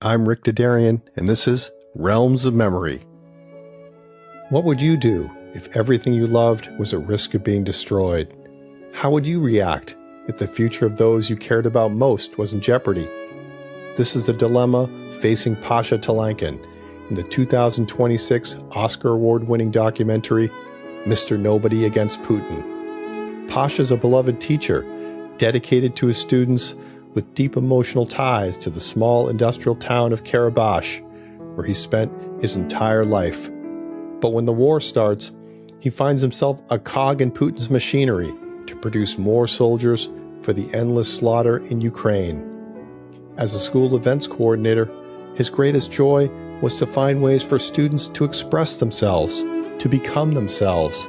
I'm Rick Dadarian, and this is Realms of Memory. What would you do if everything you loved was at risk of being destroyed? How would you react if the future of those you cared about most was in jeopardy? This is the dilemma facing Pasha Talenkin in the 2026 Oscar Award-winning documentary, Mr. Nobody Against Putin. Pasha is a beloved teacher, dedicated to his students with deep emotional ties to the small industrial town of Karabash, where he spent his entire life. But when the war starts, he finds himself a cog in Putin's machinery to produce more soldiers for the endless slaughter in Ukraine. As a school events coordinator, his greatest joy was to find ways for students to express themselves, to become themselves.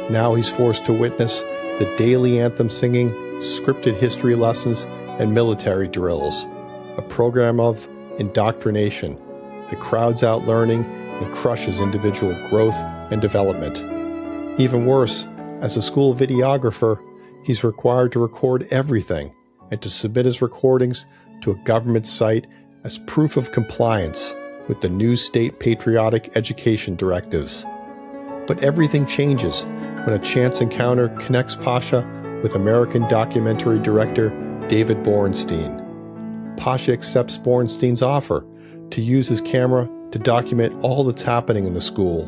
Now he's forced to witness the daily anthem singing, scripted history lessons, and military drills, a program of indoctrination that crowds out learning and crushes individual growth and development. Even worse, as a school videographer, he's required to record everything and to submit his recordings to a government site as proof of compliance with the new state patriotic education directives. But everything changes when a chance encounter connects Pasha with American documentary director David Borenstein. Pasha accepts Borenstein's offer to use his camera to document all that's happening in the school.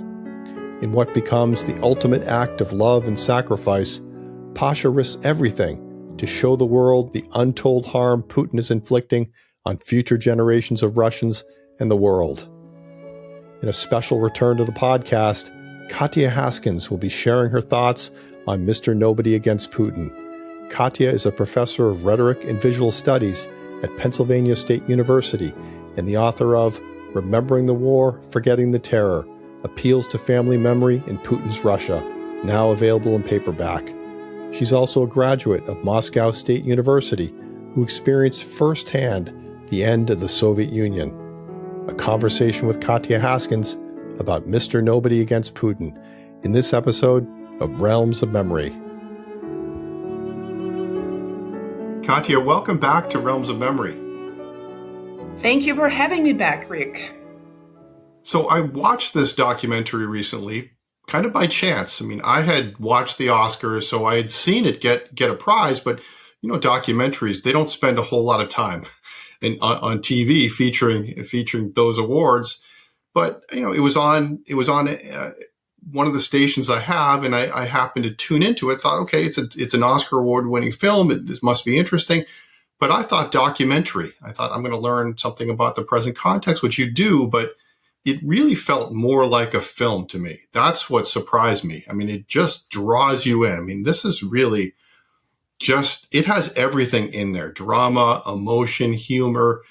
In what becomes the ultimate act of love and sacrifice, Pasha risks everything to show the world the untold harm Putin is inflicting on future generations of Russians and the world. In a special return to the podcast, Katya Haskins will be sharing her thoughts on Mr. Nobody Against Putin. Katya is a professor of rhetoric and visual studies at Pennsylvania State University and the author of Remembering the War, Forgetting the Terror, Appeals to Family Memory in Putin's Russia, now available in paperback. She's also a graduate of Moscow State University who experienced firsthand the end of the Soviet Union. A conversation with Katya Haskins about Mr. Nobody Against Putin in this episode of Realms of Memory. Katya, welcome back to Realms of Memory. Thank you for having me back, Rick. So I watched this documentary recently, kind of by chance. I mean, I had watched the Oscars, so I had seen it get a prize, but you know, documentaries, they don't spend a whole lot of time on TV featuring those awards. But you know, it was on one of the stations I have, and I happened to tune into it. Thought, okay, it's an Oscar award-winning film. This must be interesting. But I thought documentary. I thought I'm going to learn something about the present context, which you do, but it really felt more like a film to me. That's what surprised me. I mean, it just draws you in. I mean, this is really it has everything in there: drama, emotion, humor.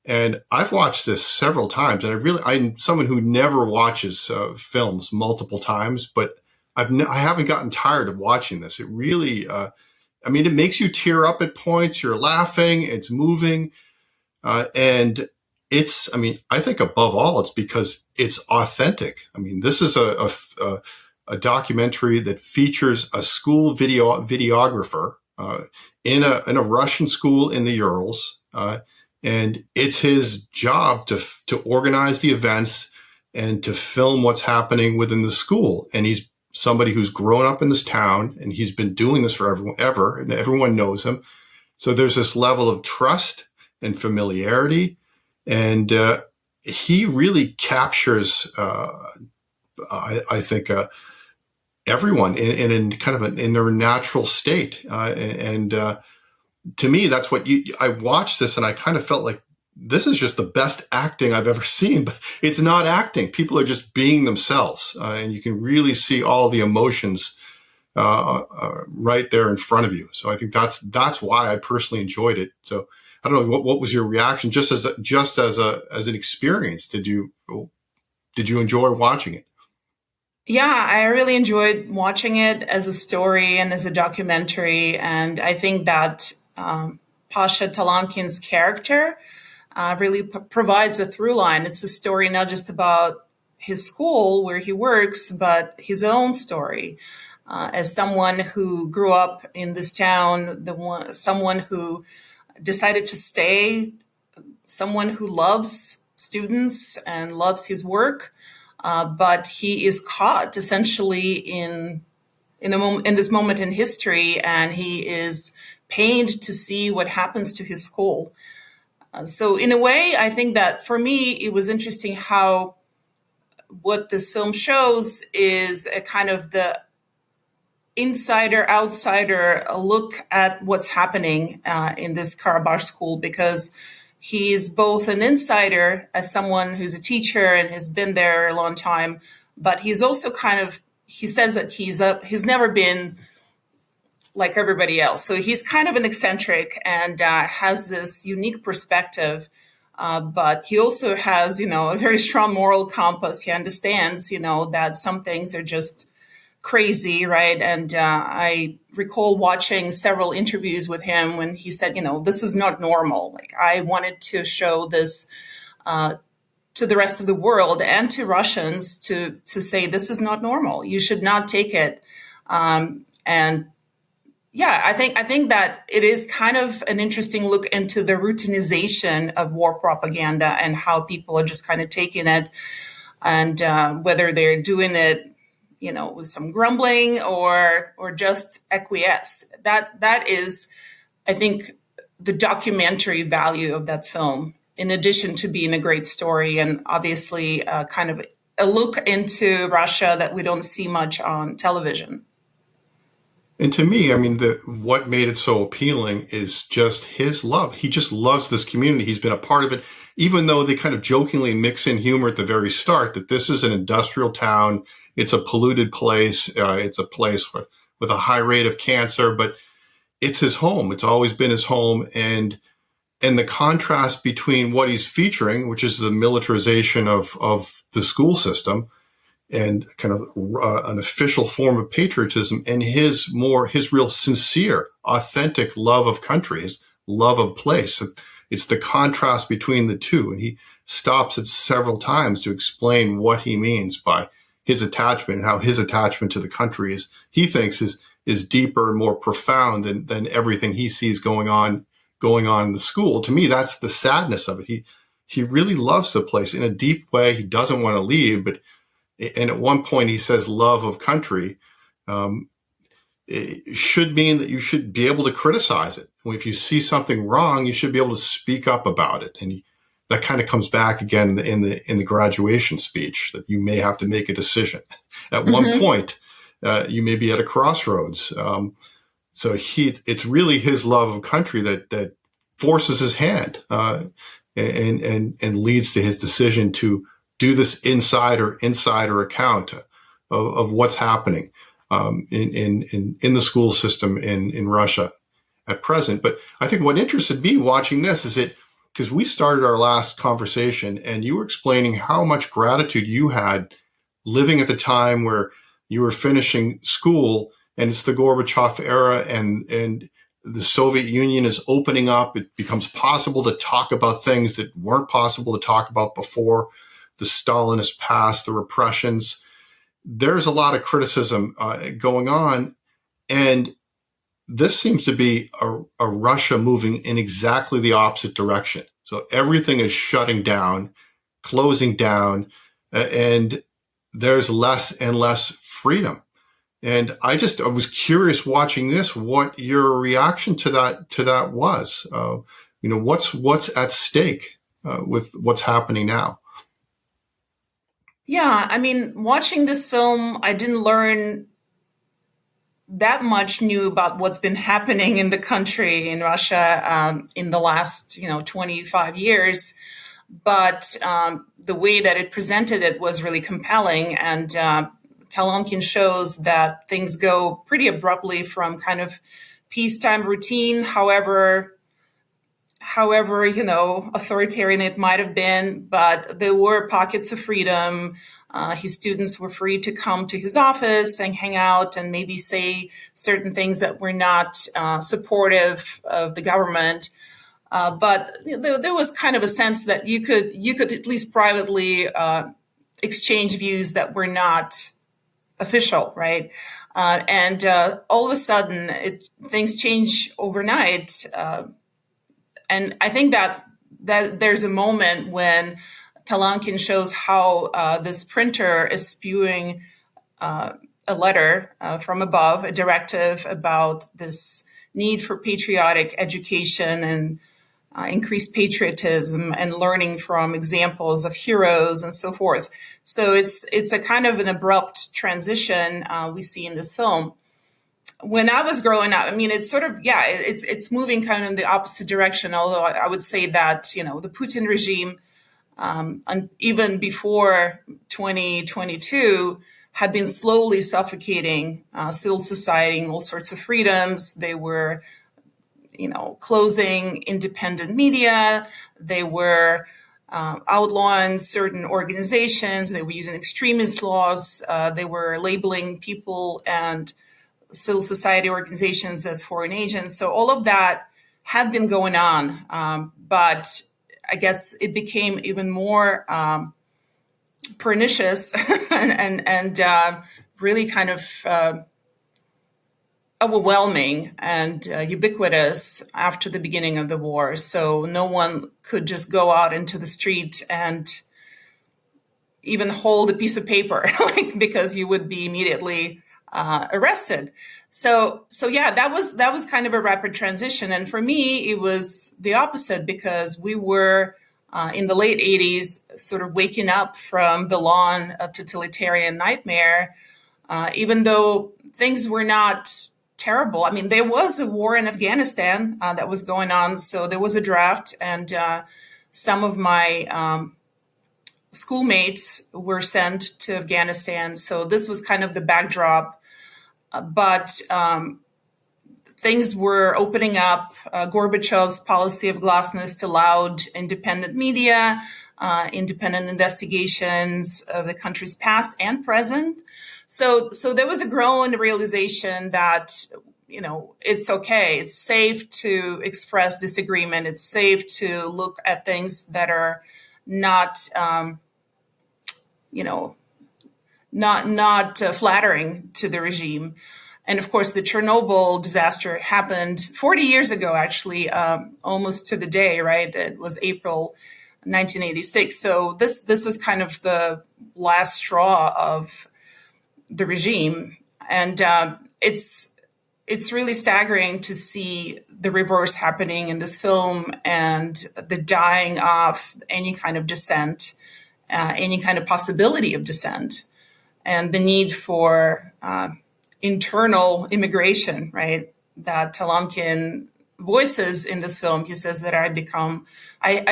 And I've watched this several times, and I'm someone who never watches films multiple times, but I haven't gotten tired of watching this. It really, it makes you tear up at points. You're laughing, it's moving, and I think above all, it's because it's authentic. I mean, this is a documentary that features a school videographer in a Russian school in the Urals. And it's his job to organize the events and to film what's happening within the school. And he's somebody who's grown up in this town, and he's been doing this for ever, and everyone knows him. So there's this level of trust and familiarity, and he really captures, I think, everyone in kind of in their natural state, to me, that's what I watched this and I kind of felt like this is just the best acting I've ever seen, but it's not acting. People are just being themselves. And you can really see all the emotions right there in front of you. So I think that's why I personally enjoyed it. So I don't know, what was your reaction just as an experience? Did you enjoy watching it? Yeah, I really enjoyed watching it as a story and as a documentary. And I think that Pasha Talenkin's character really provides a through line. It's a story not just about his school where he works, but his own story as someone who grew up in this town, someone who decided to stay someone who loves students and loves his work, but he is caught essentially in this moment in history, and he is pained to see what happens to his school. So in a way, I think that for me, it was interesting how what this film shows is a kind of the insider outsider look at what's happening in this Karabash school, because he's both an insider as someone who's a teacher and has been there a long time, but he's also kind of, he says that he's never been like everybody else. So he's kind of an eccentric and has this unique perspective. But he also has, a very strong moral compass. He understands, that some things are just crazy, right? And I recall watching several interviews with him when he said, this is not normal. Like, I wanted to show this to the rest of the world and to Russians to say, this is not normal. You should not take it. And yeah, I think that it is kind of an interesting look into the routinization of war propaganda and how people are just kind of taking it, and whether they're doing it, with some grumbling or just acquiesce. That is, I think, the documentary value of that film, in addition to being a great story and obviously kind of a look into Russia that we don't see much on television. And to me, I mean, what made it so appealing is just his love. He just loves this community. He's been a part of it, even though they kind of jokingly mix in humor at the very start, that this is an industrial town. It's a polluted place. It's a place with a high rate of cancer, but it's his home. It's always been his home. And the contrast between what he's featuring, which is the militarization of the school system, and kind of an official form of patriotism, and his real sincere, authentic love of country, his love of place. It's the contrast between the two. And he stops it several times to explain what he means by his attachment, and how his attachment to the country he thinks is deeper and more profound than everything he sees going on in the school. To me, that's the sadness of it. He really loves the place in a deep way. He doesn't want to leave, and at one point he says love of country it should mean that you should be able to criticize it. If you see something wrong, you should be able to speak up about it. And that kind of comes back again in the graduation speech, that you may have to make a decision. At one point, you may be at a crossroads. So it's really his love of country that forces his hand and leads to his decision to do this insider account of what's happening in the school system in Russia at present. But I think what interested me watching this is because we started our last conversation and you were explaining how much gratitude you had living at the time where you were finishing school, and it's the Gorbachev era, and the Soviet Union is opening up. It becomes possible to talk about things that weren't possible to talk about before. The Stalinist past, the repressions. There's a lot of criticism going on, and this seems to be a Russia moving in exactly the opposite direction. So everything is shutting down, closing down, and there's less and less freedom. And I was curious watching this, what your reaction to that was. What's at stake with what's happening now? Yeah, I mean, watching this film, I didn't learn that much new about what's been happening in the country, in Russia, in the last 25 years. But the way that it presented it was really compelling, and Talenkin shows that things go pretty abruptly from kind of peacetime routine, however authoritarian it might have been, but there were pockets of freedom. His students were free to come to his office and hang out and maybe say certain things that were not supportive of the government. But there was kind of a sense that you could at least privately exchange views that were not official, right? And all of a sudden, things change overnight. And I think that that there's a moment when Talenkin shows how this printer is spewing a letter from above, a directive about this need for patriotic education and increased patriotism and learning from examples of heroes and so forth. So it's a kind of an abrupt transition we see in this film. When I was growing up, I mean, it's sort of, it's moving kind of in the opposite direction. Although I would say that, the Putin regime, even before 2022, had been slowly suffocating civil society and all sorts of freedoms. They were, closing independent media. They were outlawing certain organizations. They were using extremist laws. They were labeling people and civil society organizations as foreign agents. So all of that had been going on, but I guess it became even more pernicious and really kind of overwhelming and ubiquitous after the beginning of the war. So no one could just go out into the street and even hold a piece of paper, because you would be immediately arrested. So yeah, that was kind of a rapid transition. And for me, it was the opposite, because we were in the late 80s, sort of waking up from the long totalitarian nightmare, even though things were not terrible. I mean, there was a war in Afghanistan that was going on. So there was a draft, and some of my schoolmates were sent to Afghanistan. So this was kind of the backdrop. But things were opening up. Gorbachev's policy of glasnost allowed independent media, independent investigations of the country's past and present. So there was a growing realization that, it's okay. It's safe to express disagreement. It's safe to look at things that are not, not flattering to the regime. And of course, the Chernobyl disaster happened 40 years ago, actually, almost to the day, right? It was April 1986. So this was kind of the last straw of the regime. And it's really staggering to see the reverse happening in this film, and the dying of any kind of dissent, any kind of possibility of dissent, and the need for internal immigration, right? That Talenkin voices in this film. He says that I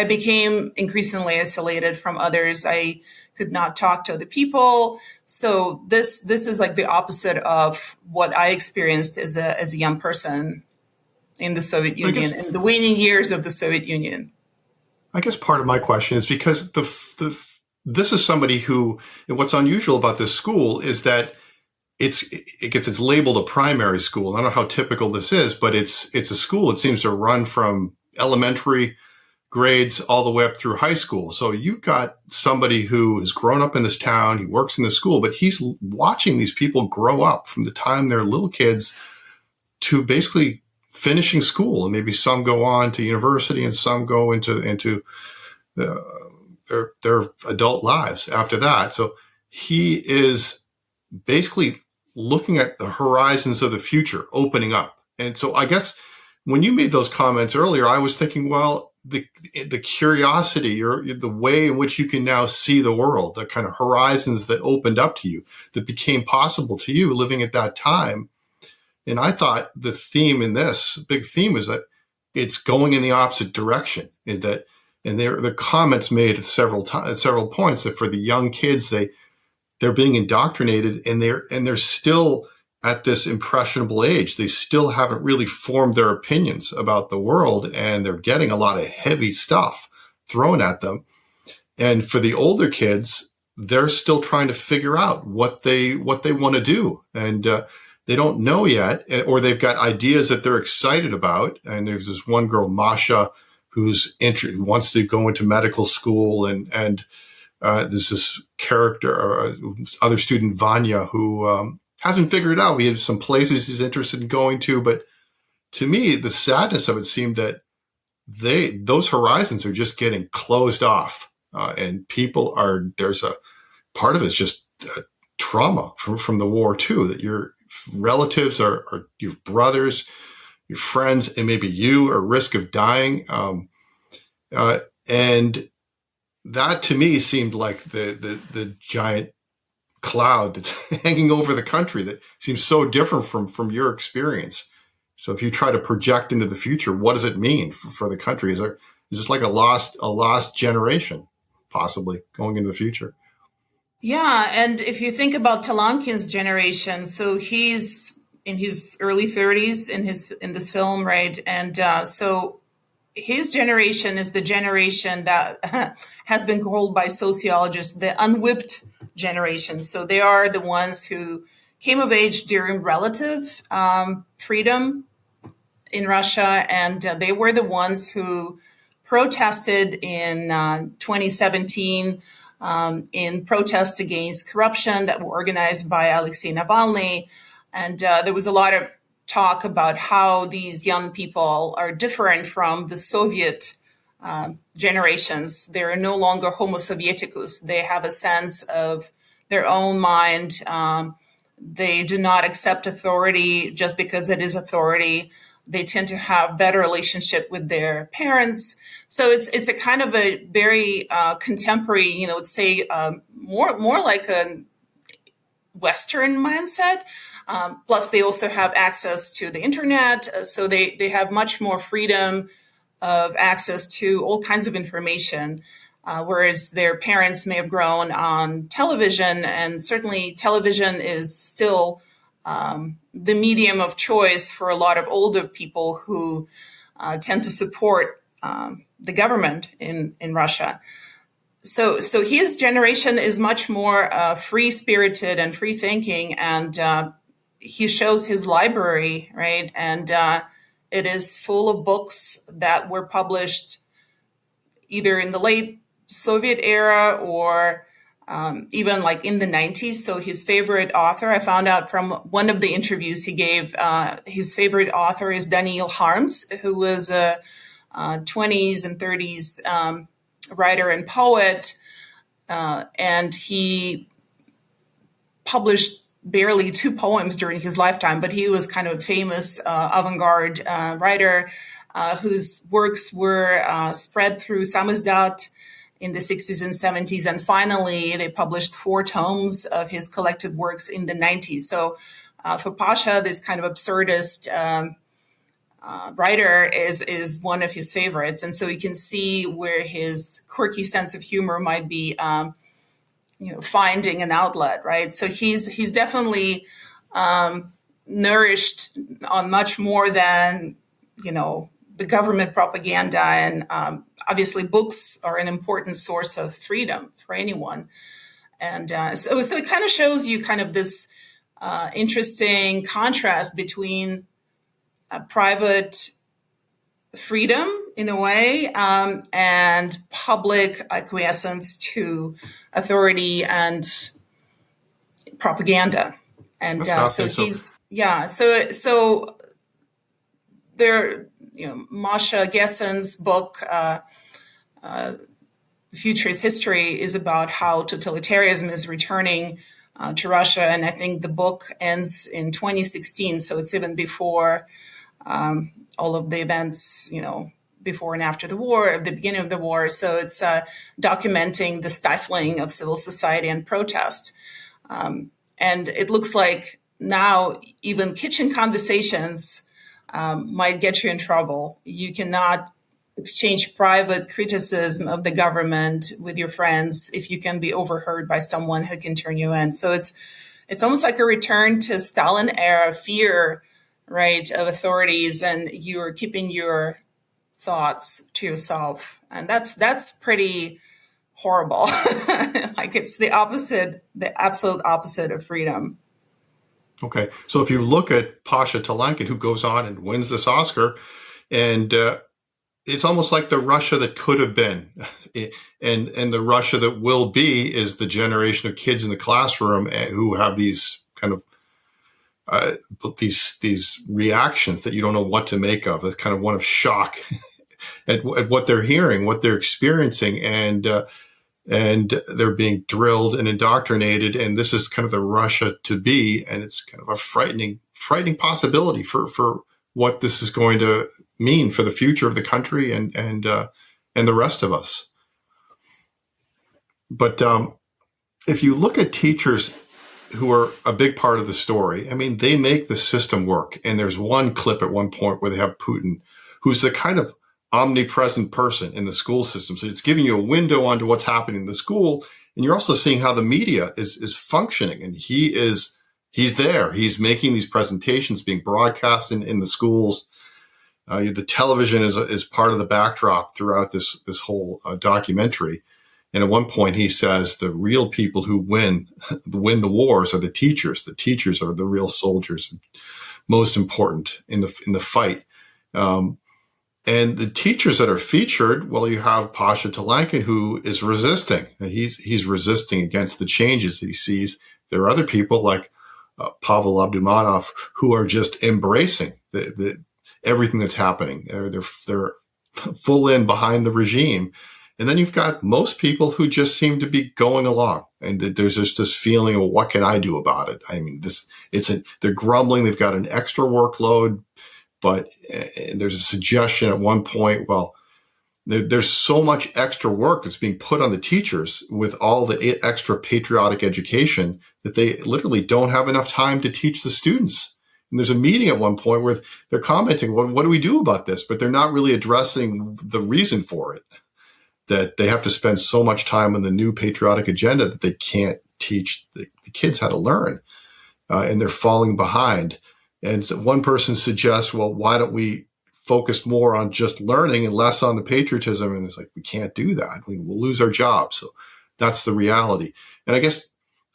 became increasingly isolated from others. I could not talk to other people. So this is like the opposite of what I experienced as a young person in the Soviet Union, in the waning years of the Soviet Union. I guess part of my question is because this is somebody who, and what's unusual about this school is that it gets its labeled a primary school. I don't know how typical this is, but it's a school. It seems to run from elementary grades all the way up through high school. So you've got somebody who has grown up in this town. He works in the school, but he's watching these people grow up from the time they're little kids to basically finishing school. And maybe some go on to university and some go into their adult lives after that. So he is basically looking at the horizons of the future opening up. And so I guess when you made those comments earlier, I was thinking, well, the curiosity or the way in which you can now see the world, the kind of horizons that opened up to you, that became possible to you living at that time. And I thought the theme in this, big theme, is that it's going in the opposite direction. And the comments made at several points that for the young kids, they're being indoctrinated, and they're still at this impressionable age. They still haven't really formed their opinions about the world, and they're getting a lot of heavy stuff thrown at them. And for the older kids, they're still trying to figure out what they want to do, and they don't know yet, or they've got ideas that they're excited about. And there's this one girl, Masha, who wants to go into medical school, and there's this character, or other student, Vanya, who hasn't figured it out. We have some places he's interested in going to, but to me, the sadness of it seemed that those horizons are just getting closed off, and there's a part of it's just trauma from the war too, that your relatives are your brothers, your friends, and maybe you are at risk of dying. And that to me seemed like the giant cloud that's hanging over the country that seems so different from your experience. So if you try to project into the future, what does it mean for the country? Is this like a lost generation possibly going into the future? Yeah, and if you think about Talenkin's generation, so he's in his early 30s in this film, right? And so his generation is the generation that has been called by sociologists the unwhipped generation. So they are the ones who came of age during relative freedom in Russia, and they were the ones who protested in 2017 in protests against corruption that were organized by Alexei Navalny. And there was a lot of talk about how these young people are different from the Soviet generations. They're no longer Homo Sovieticus. They have a sense of their own mind. They do not accept authority just because it is authority. They tend to have better relationship with their parents. So it's a kind of a very contemporary, let's say more like a Western mindset. Plus, they also have access to the internet, so they have much more freedom of access to all kinds of information, whereas their parents may have grown on television, and certainly television is still the medium of choice for a lot of older people who tend to support the government in Russia. So his generation is much more free-spirited and free-thinking, and he shows his library, right? And it is full of books that were published either in the late Soviet era or even like in the 90s. So his favorite author, I found out from one of the interviews he gave, his favorite author is Daniil Harms, who was a 20s and 30s writer and poet. And he published barely 2 poems during his lifetime, but he was kind of a famous avant-garde writer whose works were spread through samizdat in the 60s and 70s. And finally, they published 4 tomes of his collected works in the 90s. So for Pasha, this kind of absurdist writer is one of his favorites. And so you can see where his quirky sense of humor might be finding an outlet, right? So he's definitely nourished on much more than, the government propaganda. And obviously books are an important source of freedom for anyone. And so it kind of shows you kind of this interesting contrast between private freedom in a way and public acquiescence to authority and propaganda. And so there, Masha Gessen's book, Future is History, is about how totalitarianism is returning to Russia. And I think the book ends in 2016. So it's even before all of the events, before and after the war, at the beginning of the war. So it's documenting the stifling of civil society and protest. And it looks like now even kitchen conversations might get you in trouble. You cannot exchange private criticism of the government with your friends if you can be overheard by someone who can turn you in. So it's almost like a return to Stalin era fear, right, of authorities, and you're keeping your thoughts to yourself. And that's pretty horrible. Like it's the absolute opposite of freedom. Okay. So if you look at Pasha Talenkin, who goes on and wins this Oscar, and it's almost like the Russia that could have been, and the Russia that will be is the generation of kids in the classroom who have these kind of these reactions that you don't know what to make of. It's kind of one of shock at what they're hearing, what they're experiencing, and they're being drilled and indoctrinated. And this is kind of the Russia to be, and it's kind of a frightening possibility for what this is going to mean for the future of the country and the rest of us. But if you look at teachers who are a big part of the story, I mean, they make the system work. And there's one clip at one point where they have Putin, who's the kind of omnipresent person in the school system. So it's giving you a window onto what's happening in the school. And you're also seeing how the media is functioning. And he's there. He's making these presentations being broadcast in the schools. The television is part of the backdrop throughout this whole documentary. And at one point he says the real people who win the wars are the teachers. The teachers are the real soldiers, most important in the fight. And the teachers that are featured, well, you have Pasha Talenkin, who is resisting. He's resisting against the changes that he sees. There are other people like Pavel Abdumanov who are just embracing the everything that's happening. They're full in behind the regime. And then you've got most people who just seem to be going along. And there's just this feeling of what can I do about it? I mean, they're grumbling. They've got an extra workload, but there's a suggestion at one point, well, there's so much extra work that's being put on the teachers with all the extra patriotic education that they literally don't have enough time to teach the students. And there's a meeting at one point where they're commenting, well, what do we do about this? But they're not really addressing the reason for it, that they have to spend so much time on the new patriotic agenda that they can't teach the kids how to learn. And they're falling behind. And so one person suggests, well, why don't we focus more on just learning and less on the patriotism? And it's like, we can't do that. We'll lose our jobs. So that's the reality. And I guess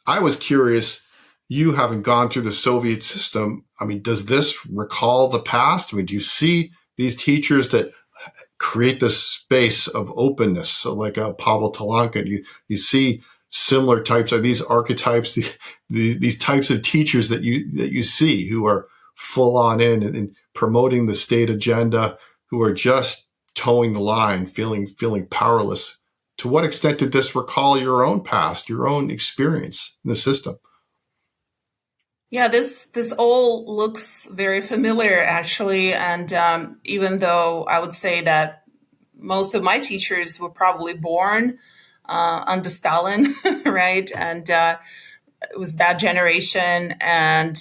I was curious, you having gone through the Soviet system, I mean, does this recall the past? I mean, do you see these teachers that create this space of openness, so like Pavel Talenkin? You see similar types of these archetypes, these types of teachers that you see who are full on in and promoting the state agenda, who are just towing the line, feeling powerless. To what extent did this recall your own past, your own experience in the system? Yeah, this all looks very familiar, actually. And even though I would say that most of my teachers were probably born under Stalin, right? And it was that generation, and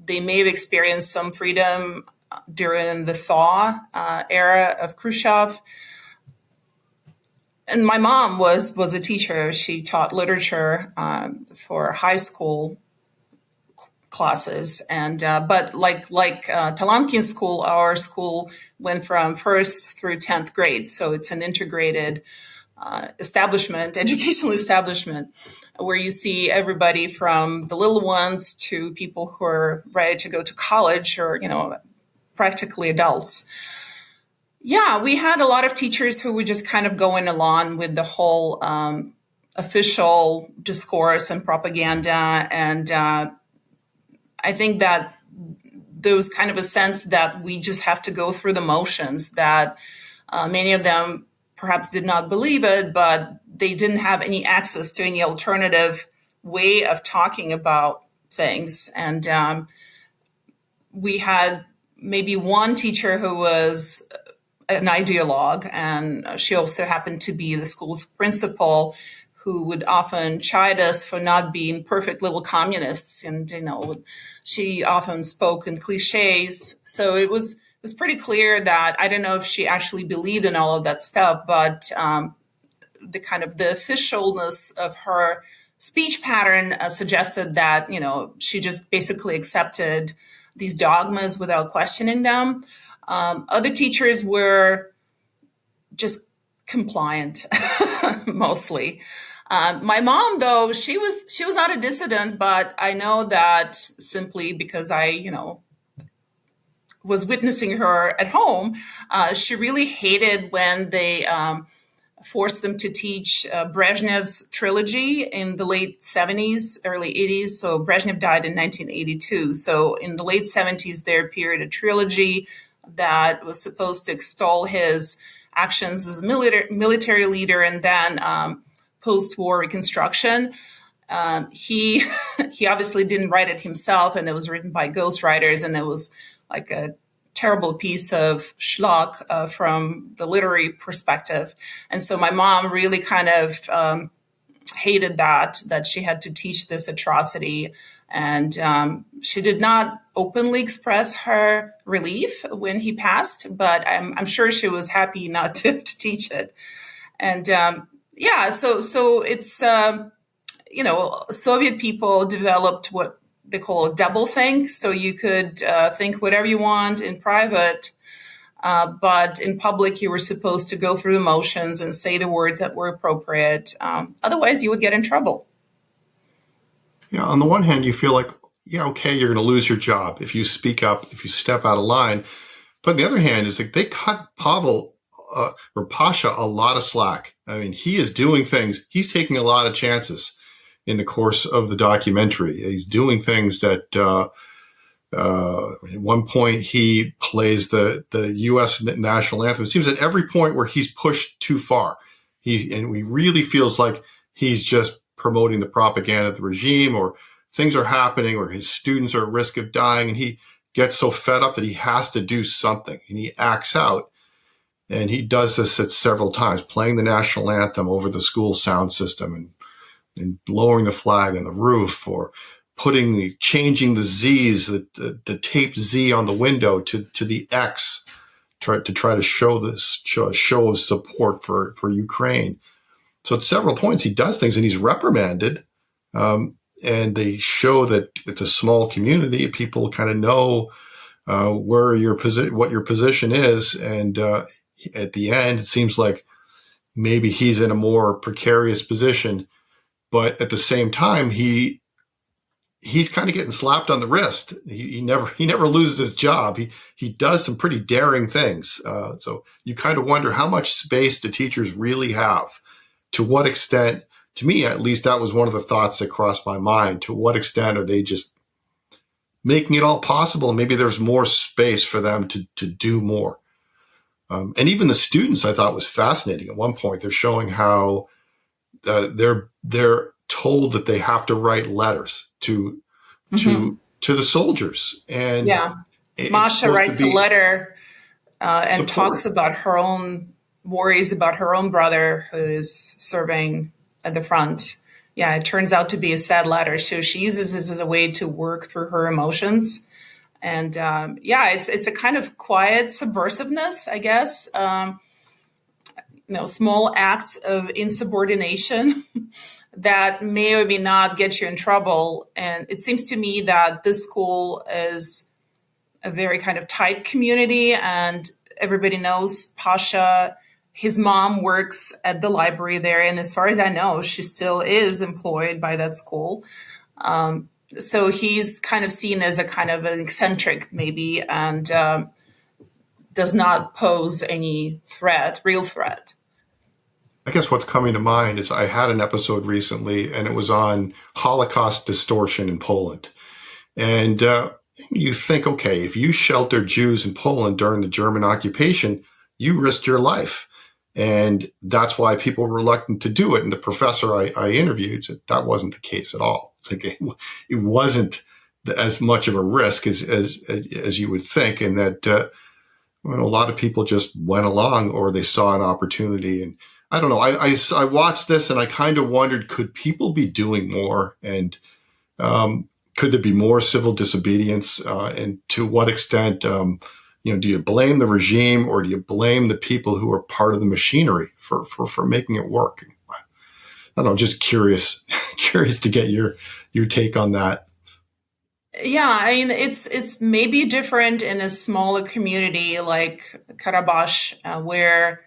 they may have experienced some freedom during the thaw era of Khrushchev. And my mom was a teacher. She taught literature for high school classes, and but like Talenkin's school, our school went from first through 10th grade, so it's an integrated educational establishment, where you see everybody from the little ones to people who are ready to go to college, or practically adults. Yeah, we had a lot of teachers who were just kind of going along with the whole official discourse and propaganda, and I think that there was kind of a sense that we just have to go through the motions, that many of them perhaps did not believe it, but they didn't have any access to any alternative way of talking about things. And we had maybe one teacher who was an ideologue, and she also happened to be the school's principal, who would often chide us for not being perfect little communists. And, she often spoke in cliches. So it was pretty clear that, I don't know if she actually believed in all of that stuff, but the kind of the officialness of her speech pattern suggested that, she just basically accepted these dogmas without questioning them. Other teachers were just compliant, mostly. My mom, though, she was not a dissident, but I know that simply because I, was witnessing her at home. She really hated when they forced them to teach Brezhnev's trilogy in the late 70s, early 80s. So Brezhnev died in 1982. So in the late 70s, there appeared a trilogy that was supposed to extol his actions as a military leader and then post-war reconstruction. He he obviously didn't write it himself, and it was written by ghostwriters, and it was like a terrible piece of schlock from the literary perspective. And so my mom really kind of hated that she had to teach this atrocity. And she did not openly express her relief when he passed, but I'm sure she was happy not to teach it. And so it's, Soviet people developed what they call a doublethink. So you could think whatever you want in private, but in public, you were supposed to go through the motions and say the words that were appropriate. Otherwise, you would get in trouble. Yeah, on the one hand, you feel like, yeah, okay, you're going to lose your job if you speak up, if you step out of line. But on the other hand, it's like they cut Pavel or Pasha a lot of slack. I mean, he is doing things. He's taking a lot of chances in the course of the documentary. He's doing things that at one point he plays the U.S. national anthem. It seems at every point where he's pushed too far, he really feels like he's just promoting the propaganda of the regime, or things are happening, or his students are at risk of dying, and he gets so fed up that he has to do something, and he acts out. And he does this at several times, playing the national anthem over the school sound system and lowering the flag on the roof, or changing the Z's, the taped Z on the window to the X, to try to show a show of support for Ukraine. So at several points he does things and he's reprimanded, and they show that it's a small community. People kind of know what your position is, and at the end it seems like maybe he's in a more precarious position, but at the same time he's kind of getting slapped on the wrist. He never loses his job. He does some pretty daring things. So you kind of wonder how much space do teachers really have? To what extent, to me at least, that was one of the thoughts that crossed my mind. To what extent are they just making it all possible? Maybe there's more space for them to do more. And even the students, I thought, was fascinating. At one point, they're showing how they're told that they have to write letters to the soldiers, and Masha writes a letter and talks about her own worries about her own brother who is serving at the front. Yeah, it turns out to be a sad letter, so she uses it as a way to work through her emotions. And it's a kind of quiet subversiveness, I guess. Small acts of insubordination that may or may not get you in trouble. And it seems to me that this school is a very kind of tight community, and everybody knows Pasha. His mom works at the library there, and as far as I know, she still is employed by that school. So he's kind of seen as a kind of an eccentric, maybe, and does not pose any real threat. I guess what's coming to mind is I had an episode recently, and it was on Holocaust distortion in Poland. And you think, okay, if you sheltered Jews in Poland during the German occupation, you risked your life. And that's why people were reluctant to do it. And the professor I interviewed said that wasn't the case at all. It's like it wasn't as much of a risk as you would think, and that a lot of people just went along, or they saw an opportunity. And I don't know. I watched this and I kind of wondered, could people be doing more? And could there be more civil disobedience? And to what extent? Do you blame the regime, or do you blame the people who are part of the machinery for making it work? I don't know, just curious to get your take on that. Yeah, I mean, it's maybe different in a smaller community like Karabash, where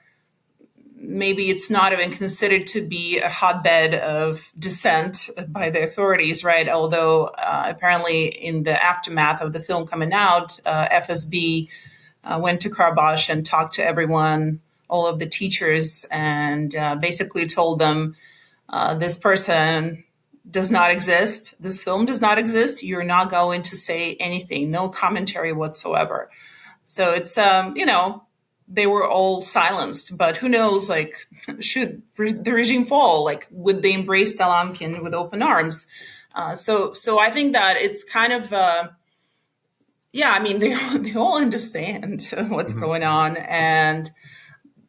maybe it's not even considered to be a hotbed of dissent by the authorities, right? Although apparently in the aftermath of the film coming out, FSB went to Karabash and talked to everyone, all of the teachers, and basically told them, this person does not exist. This film does not exist. You're not going to say anything, no commentary whatsoever. So it's, they were all silenced, but who knows, like, should the regime fall, like, would they embrace Talenkin with open arms? So I think that it's kind of, yeah, I mean, they all understand what's going on.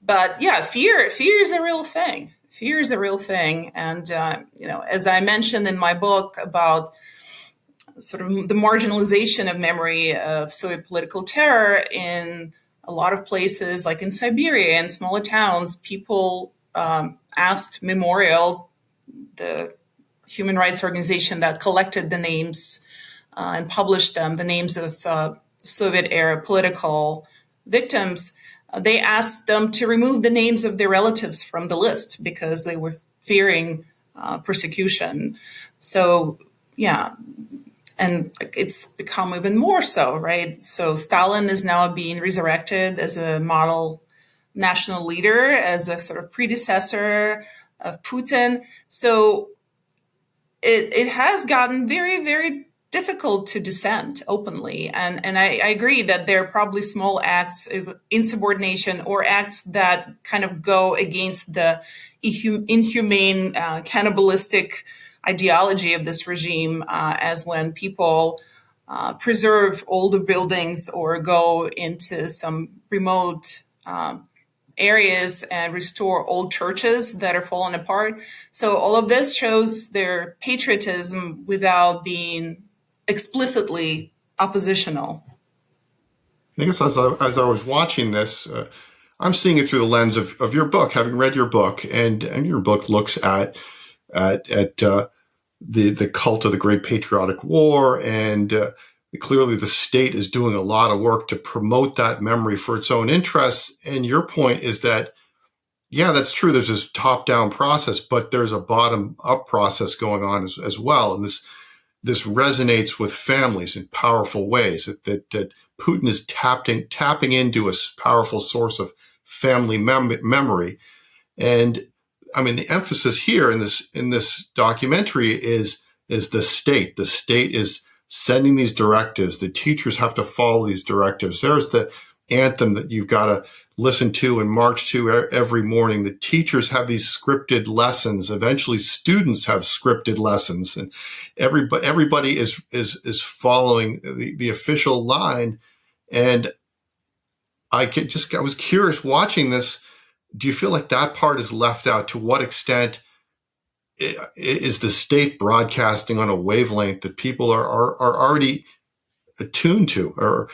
But yeah, fear is a real thing. Fear is a real thing. And, as I mentioned in my book about sort of the marginalization of memory of Soviet political terror in a lot of places, like in Siberia and smaller towns, people asked Memorial, the human rights organization that collected the names and published them, the names of Soviet era political victims. They asked them to remove the names of their relatives from the list because they were fearing persecution. So, yeah, and it's become even more so, right? So Stalin is now being resurrected as a model national leader, as a sort of predecessor of Putin. So it has gotten very, very difficult to dissent openly. And I agree that there are probably small acts of insubordination or acts that kind of go against the inhumane, cannibalistic ideology of this regime, as when people preserve older buildings or go into some remote areas and restore old churches that are falling apart. So all of this shows their patriotism without being explicitly oppositional. I guess as I was watching this, I'm seeing it through the lens of your book, having read your book, and your book looks at the cult of the Great Patriotic War, and clearly the state is doing a lot of work to promote that memory for its own interests. And your point is that, yeah, that's true. There's this top-down process, but there's a bottom-up process going on as well, and this resonates with families in powerful ways. That Putin is tapping into a powerful source of family memory, and I mean the emphasis here in this documentary is the state. The state is sending these directives. The teachers have to follow these directives. There's the anthem that you've got to listen to and march to every morning. The teachers have these scripted lessons. Eventually, students have scripted lessons, and everybody is following the official line. And I was curious watching this. Do you feel like that part is left out? To what extent is the state broadcasting on a wavelength that people are already attuned to, or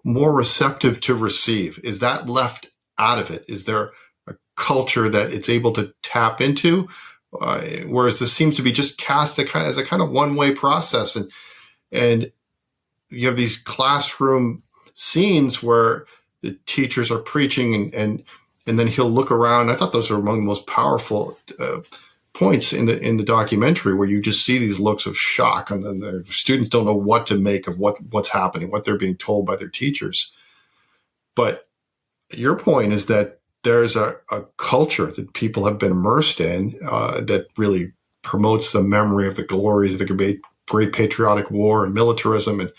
more receptive to receive? Is that left out of it? Is there a culture that it's able to tap into? Whereas this seems to be just cast as a kind of one-way process. And you have these classroom scenes where the teachers are preaching and then he'll look around. I thought those are among the most powerful points in the documentary, where you just see these looks of shock, and then the students don't know what to make of what's happening, what they're being told by their teachers. But your point is that there's a culture that people have been immersed in that really promotes the memory of the glories of the Great Patriotic War and militarism. And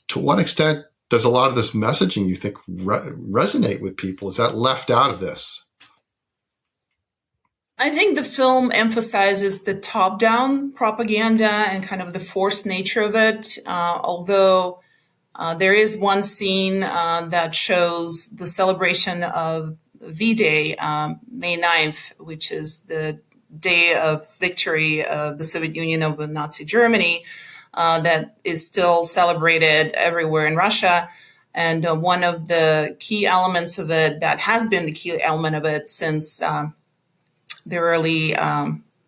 to what extent does a lot of this messaging, you think, resonate with people? Is that left out of this? I think the film emphasizes the top-down propaganda and kind of the forced nature of it, although there is one scene that shows the celebration of V-Day, May 9th, which is the day of victory of the Soviet Union over Nazi Germany, that is still celebrated everywhere in Russia. And one of the key elements of it, that has been the key element of it since the early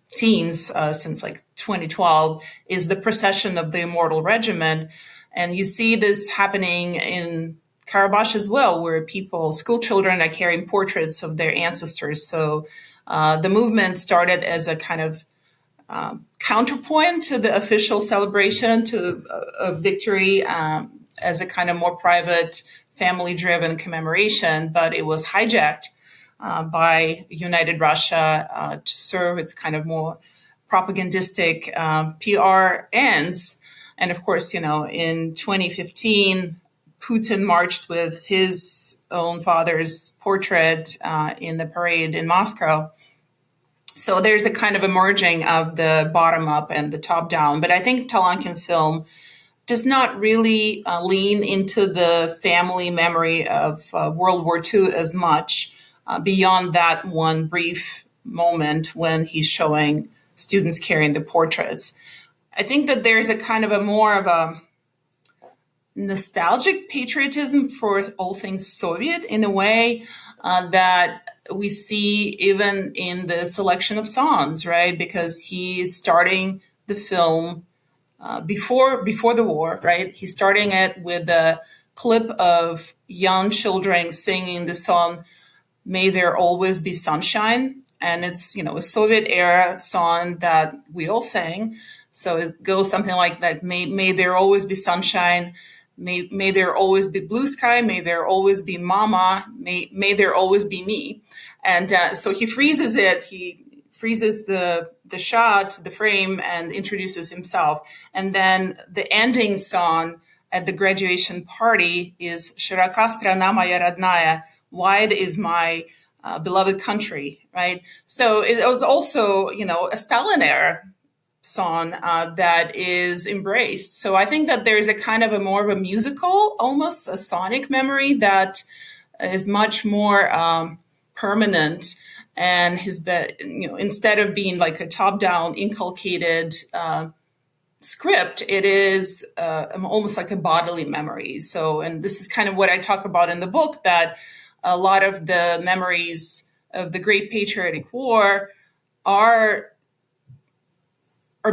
teens, since like 2012, is the procession of the Immortal Regiment. And you see this happening in Karabash as well, where school children are carrying portraits of their ancestors. So the movement started as a kind of counterpoint to the official celebration of victory, as a kind of more private, family-driven commemoration, but it was hijacked by United Russia to serve its kind of more propagandistic PR ends. And of course, in 2015, Putin marched with his own father's portrait in the parade in Moscow. So there's a kind of a merging of the bottom up and the top down. But I think Talenkin's film does not really lean into the family memory of World War II as much beyond that one brief moment when he's showing students carrying the portraits. I think that there's a kind of a more of a nostalgic patriotism for all things Soviet in a way that we see even in the selection of songs, right? Because he's starting the film before the war, right? He's starting it with a clip of young children singing the song "May There Always Be Sunshine," and it's a Soviet era song that we all sang. So it goes something like that: May there always be sunshine. May there always be blue sky. May there always be mama. May there always be me. And so he freezes it. He freezes the shot, the frame, and introduces himself. And then the ending song at the graduation party is "Широка страна моя родная," wide is my beloved country, right? So it was also, a Stalin era song that is embraced. So I think that there's a kind of a more of a musical, almost a sonic memory that is much more permanent, and instead of being like a top-down inculcated script, it is almost like a bodily memory. So, and this is kind of what I talk about in the book, that a lot of the memories of the Great Patriotic War are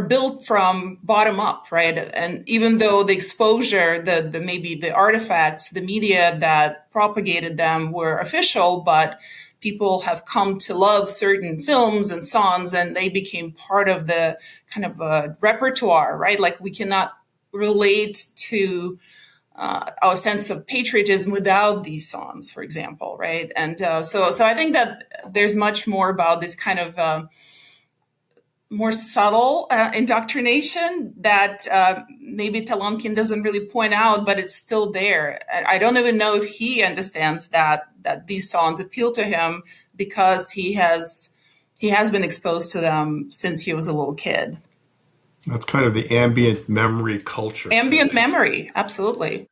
built from bottom up, right? And even though the exposure, the maybe the artifacts, the media that propagated them were official, but people have come to love certain films and songs, and they became part of the kind of repertoire, right? Like we cannot relate to our sense of patriotism without these songs, for example, right? And so I think that there's much more about this kind of more subtle indoctrination that maybe Talenkin doesn't really point out, but it's still there. I don't even know if he understands that these songs appeal to him because he has been exposed to them since he was a little kid. That's kind of the ambient memory culture. Ambient memory, absolutely.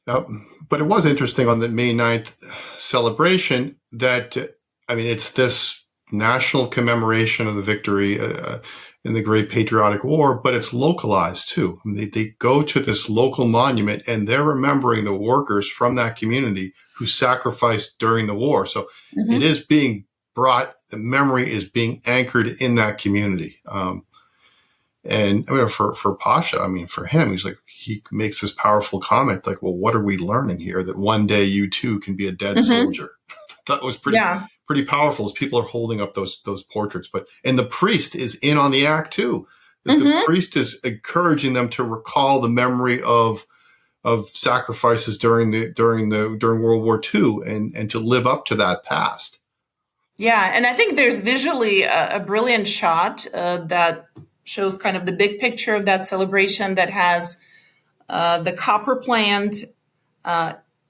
But it was interesting on the May 9th celebration that, it's this national commemoration of the victory in the Great Patriotic War, but it's localized too. They go to this local monument and they're remembering the workers from that community who sacrificed during the war. So it is being brought, the memory is being anchored in that community. And for Pasha, for him, he makes this powerful comment like, well, what are we learning here? That one day you too can be a dead soldier. That was pretty powerful as people are holding up those portraits. And the priest is in on the act too. The priest is encouraging them to recall the memory of sacrifices during World War II and to live up to that past. Yeah, and I think there's visually a brilliant shot that shows kind of the big picture of that celebration that has the copper plant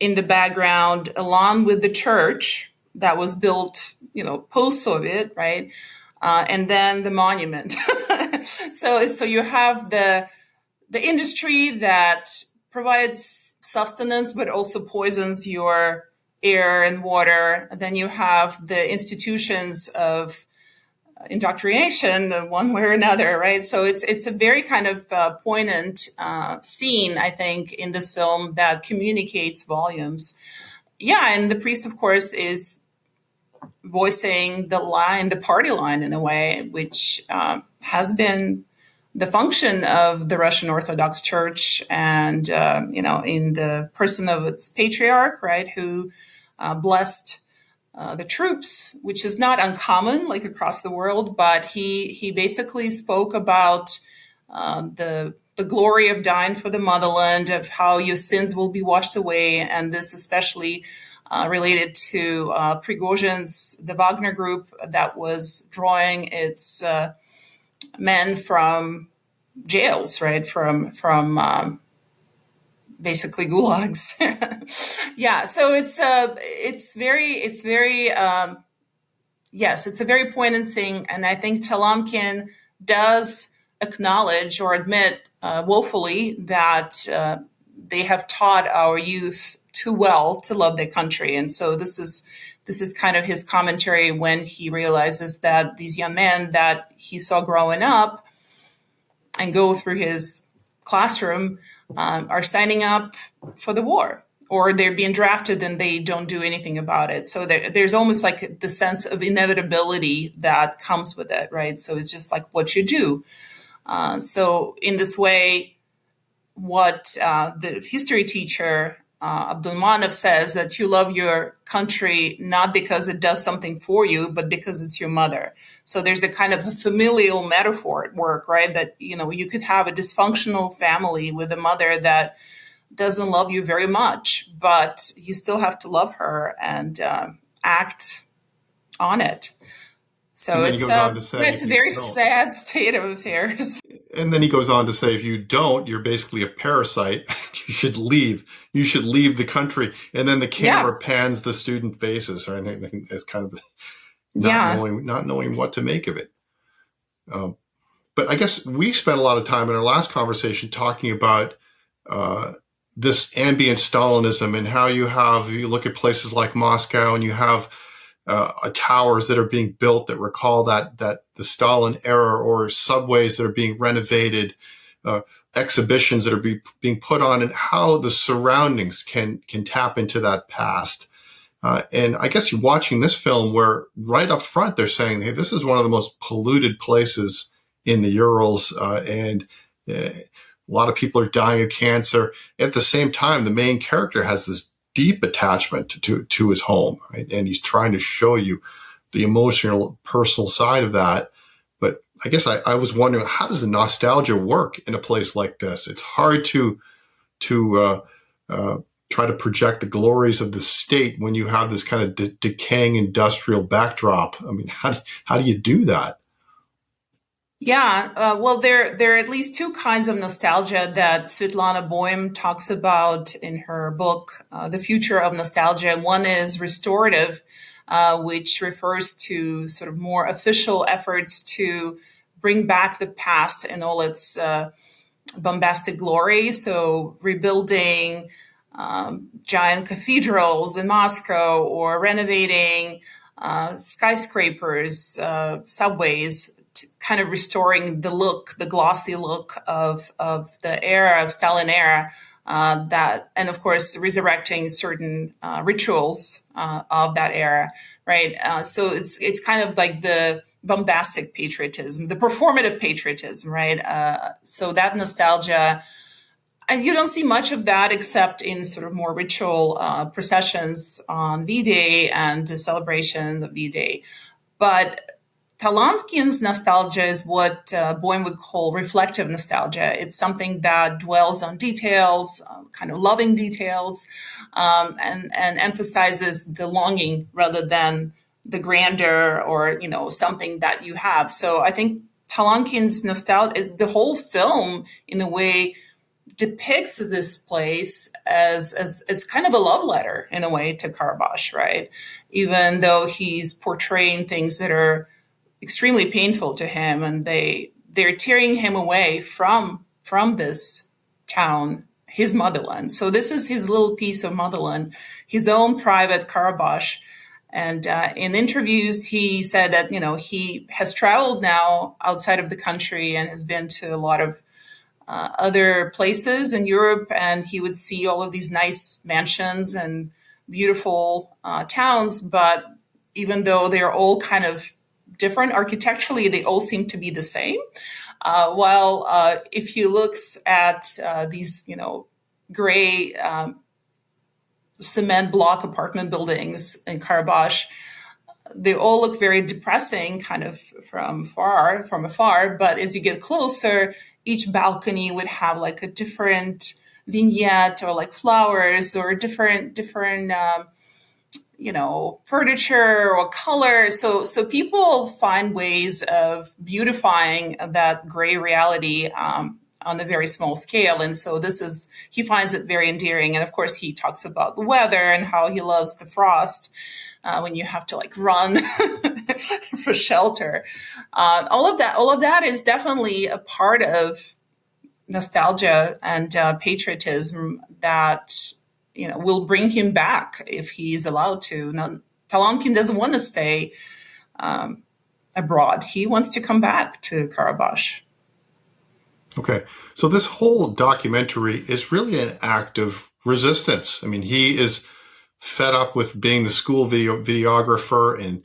in the background, along with the church that was built, post-Soviet, right? And then the monument. So you have the industry that provides sustenance, but also poisons your air and water. And then you have the institutions of indoctrination one way or another, right? So it's a very kind of poignant scene, I think, in this film that communicates volumes. Yeah, and the priest, of course, is voicing the party line in a way, which has been the function of the Russian Orthodox Church, and in the person of its patriarch, right, who blessed the troops, which is not uncommon, like across the world, but he basically spoke about the glory of dying for the motherland, of how your sins will be washed away, and this especially related to Prigozhin's, the Wagner group that was drawing its men from jails, right, from basically gulags. Yeah, so it's very yes, it's a very poignant thing, and I think Talenkin does acknowledge or admit woefully that they have taught our youth too well to love their country, and so this is kind of his commentary when he realizes that these young men that he saw growing up and go through his classroom are signing up for the war, or they're being drafted and they don't do anything about it. So there's almost like the sense of inevitability that comes with it, right? So it's just like what you do. So in this way, what the history teacher Abdulmanov says, that you love your country not because it does something for you, but because it's your mother. So there's a kind of a familial metaphor at work, right? That, you could have a dysfunctional family with a mother that doesn't love you very much, but you still have to love her and act on it. So And then he goes on to say, it's a very sad state of affairs. And then he goes on to say, if you don't, you're basically a parasite. You should leave. You should leave the country. And then the camera pans the student faces, right? And it's kind of not knowing what to make of it. But I guess we spent a lot of time in our last conversation talking about this ambient Stalinism and how you look at places like Moscow and you have towers that are being built that recall that the Stalin era, or subways that are being renovated, exhibitions that are being put on, and how the surroundings can tap into that past. And I guess you're watching this film where right up front they're saying, hey, this is one of the most polluted places in the Urals, and a lot of people are dying of cancer. At the same time, the main character has this deep attachment to his home, right? And he's trying to show you the emotional, personal side of that. But I guess I was wondering, how does the nostalgia work in a place like this? It's hard to try to project the glories of the state when you have this kind of decaying industrial backdrop. I mean, how do you do that? Yeah, well, there are at least two kinds of nostalgia that Svetlana Boym talks about in her book, The Future of Nostalgia. One is restorative, which refers to sort of more official efforts to bring back the past in all its bombastic glory. So rebuilding giant cathedrals in Moscow, or renovating skyscrapers, subways, kind of restoring the glossy look of the era of Stalin era, and of course resurrecting certain rituals of that era, right? So it's kind of like the bombastic patriotism, the performative patriotism, right? So that nostalgia, and you don't see much of that except in sort of more ritual processions on V-Day and the celebrations of V-Day, but Talenkin's nostalgia is what Boym would call reflective nostalgia. It's something that dwells on details, kind of loving details, and emphasizes the longing rather than the grandeur or something that you have. So I think Talenkin's nostalgia, the whole film, in a way, depicts this place as kind of a love letter in a way to Karabash, right? Even though he's portraying things that are extremely painful to him, and they're tearing him away from this town, his motherland. So this is his little piece of motherland, his own private Karabash. And in interviews, he said that he has traveled now outside of the country and has been to a lot of other places in Europe, and he would see all of these nice mansions and beautiful towns. But even though they're all kind of different architecturally, they all seem to be the same. While if he looks at these, gray cement block apartment buildings in Karabash, they all look very depressing, kind of from afar. But as you get closer, each balcony would have like a different vignette, or like flowers, or different furniture or color. So people find ways of beautifying that gray reality on a very small scale. And so he finds it very endearing. And of course, he talks about the weather and how he loves the frost when you have to like run for shelter. All of that is definitely a part of nostalgia and patriotism that will bring him back if he's allowed to. Now, Talenkin doesn't want to stay abroad. He wants to come back to Karabash. Okay. So this whole documentary is really an act of resistance. I mean, he is fed up with being the school videographer and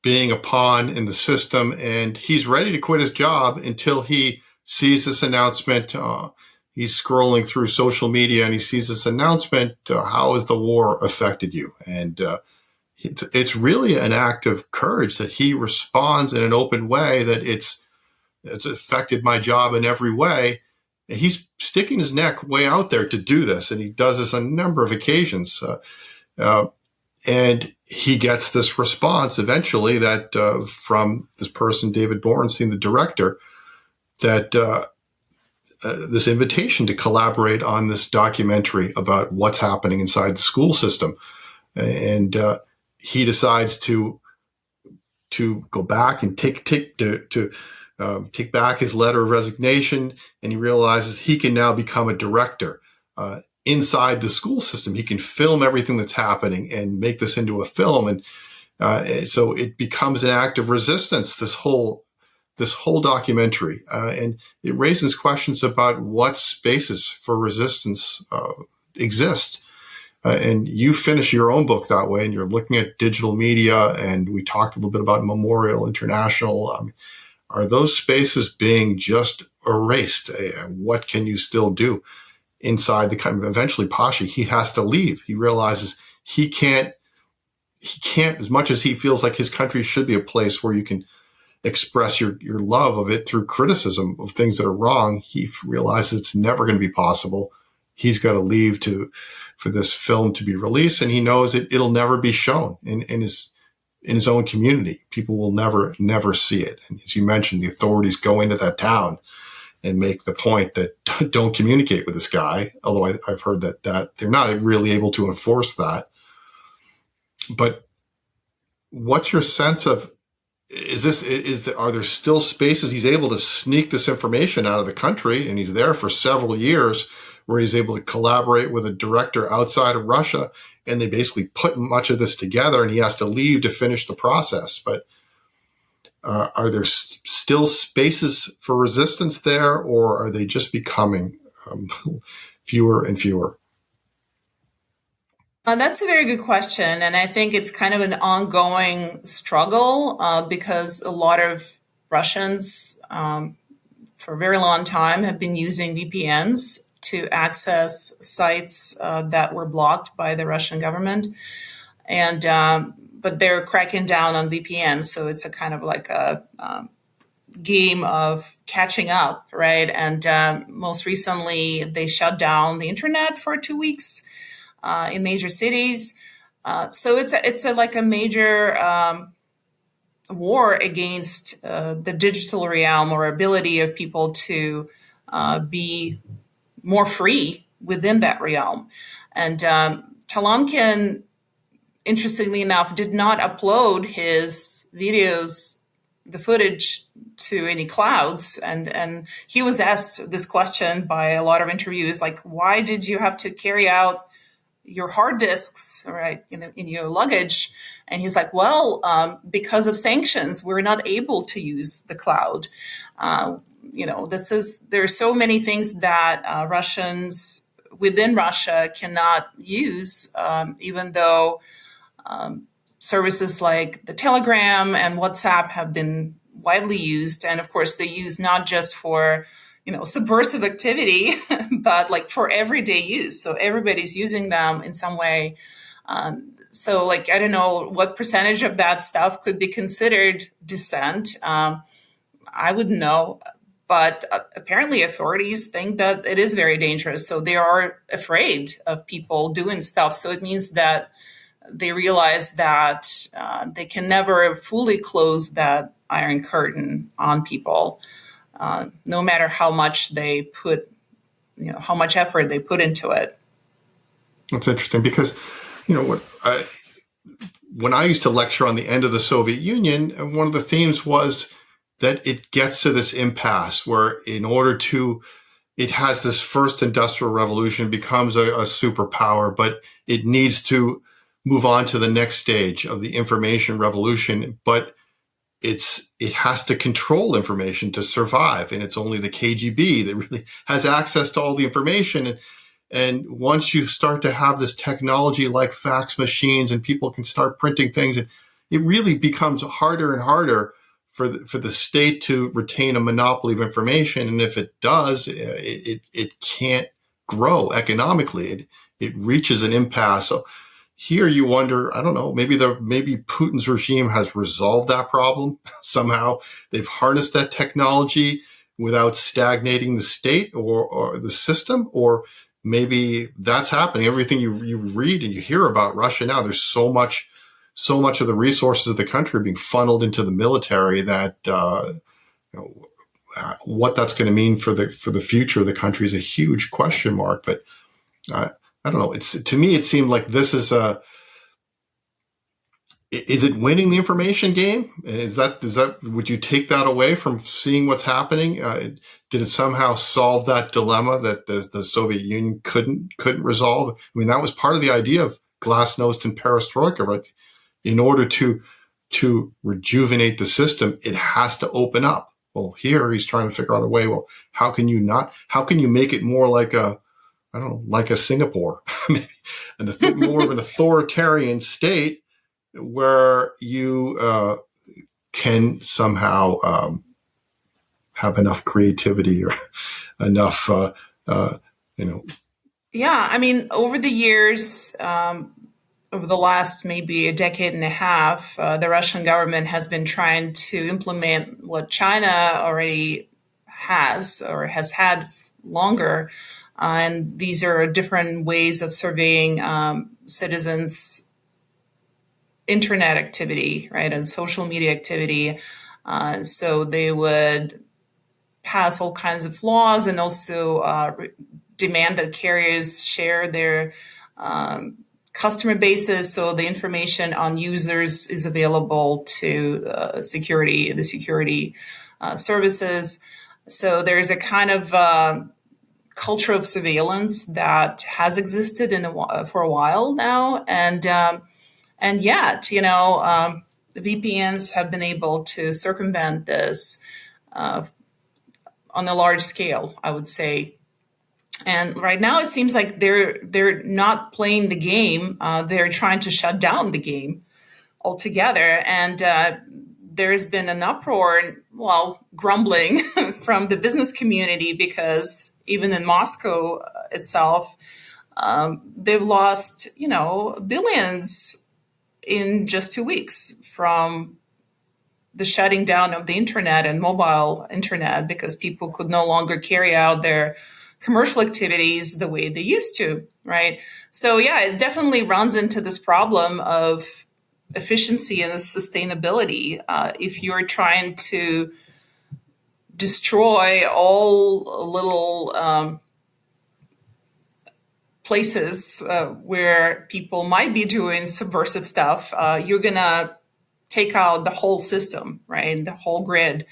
being a pawn in the system, and he's ready to quit his job until he sees this announcement. He's scrolling through social media and he sees this announcement. How has the war affected you? And it's really an act of courage that he responds in an open way that it's affected my job in every way. And he's sticking his neck way out there to do this. And he does this on a number of occasions. And he gets this response eventually that from this person, David Borenstein, the director, that this invitation to collaborate on this documentary about what's happening inside the school system. And he decides to go back and take back his letter of resignation, and he realizes he can now become a director inside the school system. He can film everything that's happening and make this into a film, and so it becomes an act of resistance. This whole documentary, and it raises questions about what spaces for resistance exist. And you finish your own book that way, and you're looking at digital media, and we talked a little bit about Memorial International. Are those spaces being just erased? What can you still do inside the kind of, eventually Pasha, he has to leave. He realizes he can't, as much as he feels like his country should be a place where you can express your love of it through criticism of things that are wrong, he realizes it's never going to be possible. He's got to leave for this film to be released, and he knows it'll never be shown in his own community. People will never see it. And as you mentioned, the authorities go into that town and make the point that don't communicate with this guy. Although I've heard that they're not really able to enforce that. But what's your sense of, are there still spaces he's able to sneak this information out of the country, and he's there for several years, where he's able to collaborate with a director outside of Russia, and they basically put much of this together, and he has to leave to finish the process. But are there still spaces for resistance there, or are they just becoming fewer and fewer? That's a very good question. And I think it's kind of an ongoing struggle because a lot of Russians for a very long time have been using VPNs to access sites that were blocked by the Russian government. And but they're cracking down on VPNs. So it's a kind of like a game of catching up, right? And most recently, they shut down the internet for 2 weeks in major cities. So it's like a major war against the digital realm, or ability of people to be more free within that realm. And Talenkin, interestingly enough, did not upload his videos, the footage, to any clouds. And he was asked this question by a lot of interviews, like, why did you have to carry out your hard disks, right, in your luggage? And he's like, well, because of sanctions, we're not able to use the cloud. There's so many things that Russians within Russia cannot use, even though services like the Telegram and WhatsApp have been widely used. And of course, they use not just for subversive activity, but like for everyday use. So everybody's using them in some way. So like, I don't know what percentage of that stuff could be considered dissent. I wouldn't know, but apparently authorities think that it is very dangerous. So they are afraid of people doing stuff. So it means that they realize that they can never fully close that iron curtain on people. no matter how much they put, how much effort they put into it. That's interesting because, when I used to lecture on the end of the Soviet Union, one of the themes was that it gets to this impasse where it has this first industrial revolution, becomes a superpower, but it needs to move on to the next stage of the information revolution. But it has to control information to survive. And it's only the KGB that really has access to all the information. And once you start to have this technology like fax machines and people can start printing things, it really becomes harder and harder for the state to retain a monopoly of information. And if it does, it can't grow economically. It reaches an impasse. So here you wonder, I don't know, maybe Putin's regime has resolved that problem somehow. They've harnessed that technology without stagnating the state or the system, or maybe that's happening. Everything you read and you hear about Russia now, there's so much of the resources of the country being funneled into the military that what that's going to mean for the future of the country is a huge question mark. But I don't know. To me, it seemed like this is it winning the information game? Is that would you take that away from seeing what's happening? Did it somehow solve that dilemma that the Soviet Union couldn't resolve? I mean, that was part of the idea of glasnost and perestroika, right? In order to rejuvenate the system, it has to open up. Well, here he's trying to figure out a way. Well, how can you make it more like like a Singapore, more of an authoritarian state where you can somehow have enough creativity or enough, Yeah, I mean, over the years, over the last maybe a decade and a half, the Russian government has been trying to implement what China already has or has had longer. And these are different ways of surveying citizens' internet activity, right, and social media activity. So they would pass all kinds of laws and also demand that carriers share their customer bases, so the information on users is available to the security services. So there's a kind of culture of surveillance that has existed for a while now, and yet, VPNs have been able to circumvent this on a large scale, I would say. And right now, it seems like they're not playing the game. They're trying to shut down the game altogether. And there's been an uproar, grumbling from the business community, because even in Moscow itself, they've lost, billions in just 2 weeks from the shutting down of the internet and mobile internet, because people could no longer carry out their commercial activities the way they used to, right? So yeah, it definitely runs into this problem of efficiency and sustainability. If you're trying to destroy all little places where people might be doing subversive stuff, you're going to take out the whole system, right? The whole grid.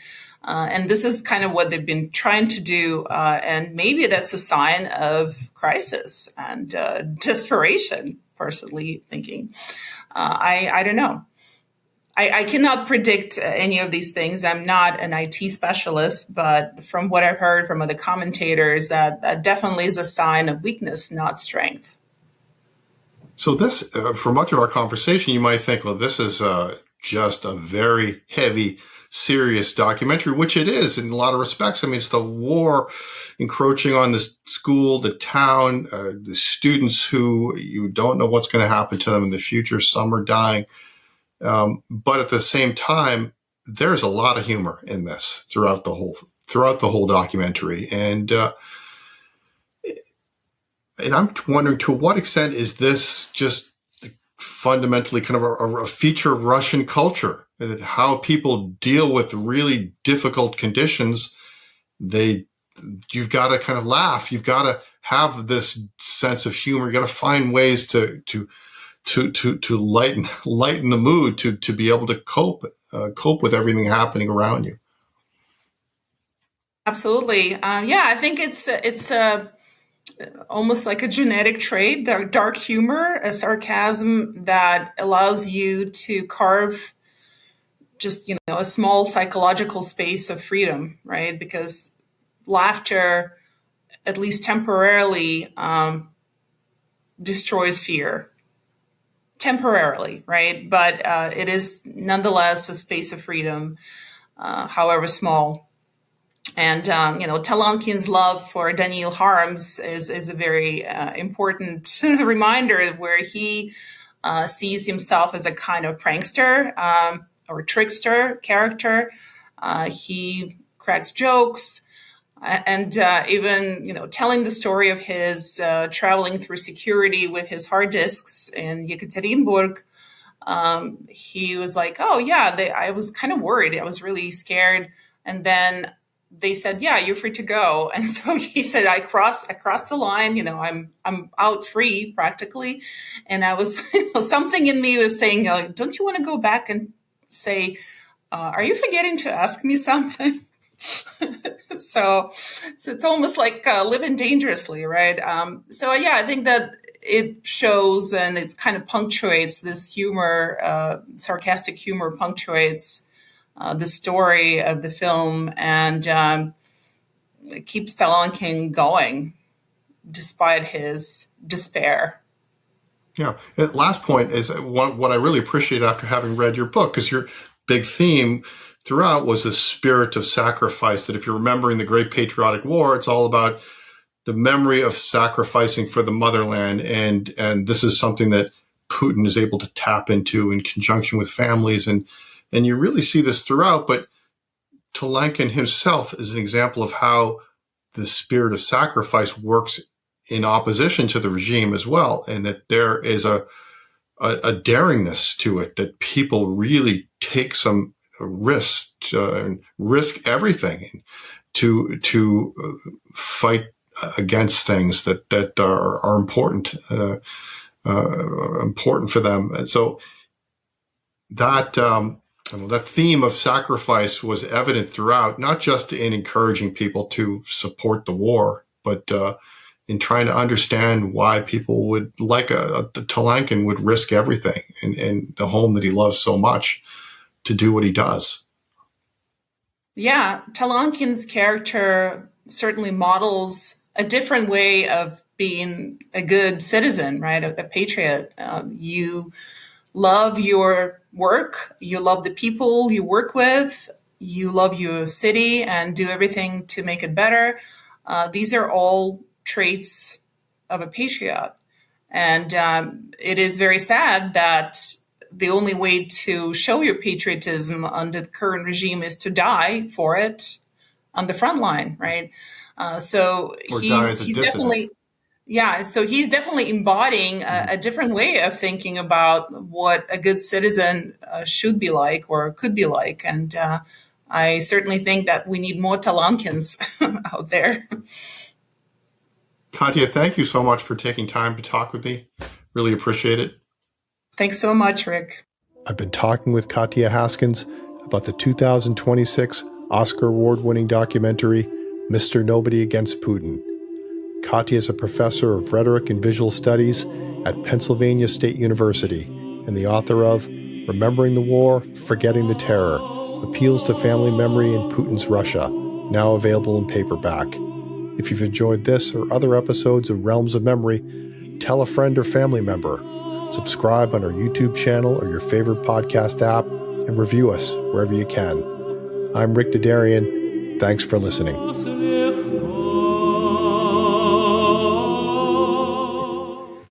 And this is kind of what they've been trying to do. And maybe that's a sign of crisis and desperation, personally thinking. I don't know. I cannot predict any of these things. I'm not an IT specialist, but from what I've heard from other commentators, that definitely is a sign of weakness, not strength. So this, for much of our conversation, you might think, well, this is just a very heavy, serious documentary, which it is in a lot of respects. I mean, it's the war encroaching on the school, the town, the students who you don't know what's going to happen to them in the future. Some are dying. But at the same time, there's a lot of humor in this throughout the whole documentary. And I'm wondering, to what extent is this just fundamentally kind of a feature of Russian culture, and how people deal with really difficult conditions you've got to kind of laugh. You've got to have this sense of humor. You got to find ways to lighten the mood, to be able to cope with everything happening around you. Absolutely. I think it's almost like a genetic trait, dark humor, a sarcasm that allows you to carve just, a small psychological space of freedom, right? Because laughter, at least temporarily, destroys fear. Temporarily, right? But it is nonetheless a space of freedom, however small. And, Talenkin's love for Daniil Harms is a very important reminder where he sees himself as a kind of prankster or trickster character. He cracks jokes and even, telling the story of his traveling through security with his hard disks in Yekaterinburg. He was like, oh, yeah, I was kind of worried. I was really scared. And then they said, yeah, you're free to go. And so he said, I crossed the line, I'm out free practically. And I was, something in me was saying, don't you want to go back and say, are you forgetting to ask me something? So it's almost like living dangerously, right? I think that it shows and it kind of punctuates this humor, sarcastic humor punctuates the story of the film, and it keeps Talenkin going despite his despair. Yeah. Last point is what I really appreciate after having read your book, because your big theme throughout was the spirit of sacrifice, that if you're remembering the Great Patriotic War, it's all about the memory of sacrificing for the motherland. And this is something that Putin is able to tap into in conjunction with families. And you really see this throughout, but Talenkin himself is an example of how the spirit of sacrifice works in opposition to the regime as well. And that there is a daringness to it, that people really take some risk everything to fight against things that are important for them. And so that theme of sacrifice was evident throughout, not just in encouraging people to support the war, but in trying to understand why people would, like a Talenkin, would risk everything in the home that he loves so much to do what he does. Yeah, Talenkin's character certainly models a different way of being a good citizen, right? A patriot. You love your work, you love the people you work with, you love your city and do everything to make it better. These are all traits of a patriot. And it is very sad that the only way to show your patriotism under the current regime is to die for it on the front line, right? So he's definitely, so he's definitely embodying a different way of thinking about what a good citizen should be like or could be like. And I certainly think that we need more Talenkins out there. Katya, thank you so much for taking time to talk with me. Really appreciate it. Thanks so much, Rick. I've been talking with Katya Haskins about the 2026 Oscar award-winning documentary, Mr. Nobody Against Putin. Katya is a professor of rhetoric and visual studies at Pennsylvania State University and the author of Remembering the War, Forgetting the Terror, Appeals to Family Memory in Putin's Russia, now available in paperback. If you've enjoyed this or other episodes of Realms of Memory, tell a friend or family member. Subscribe on our YouTube channel or your favorite podcast app, and review us wherever you can. I'm Rick Dadarian. Thanks for listening.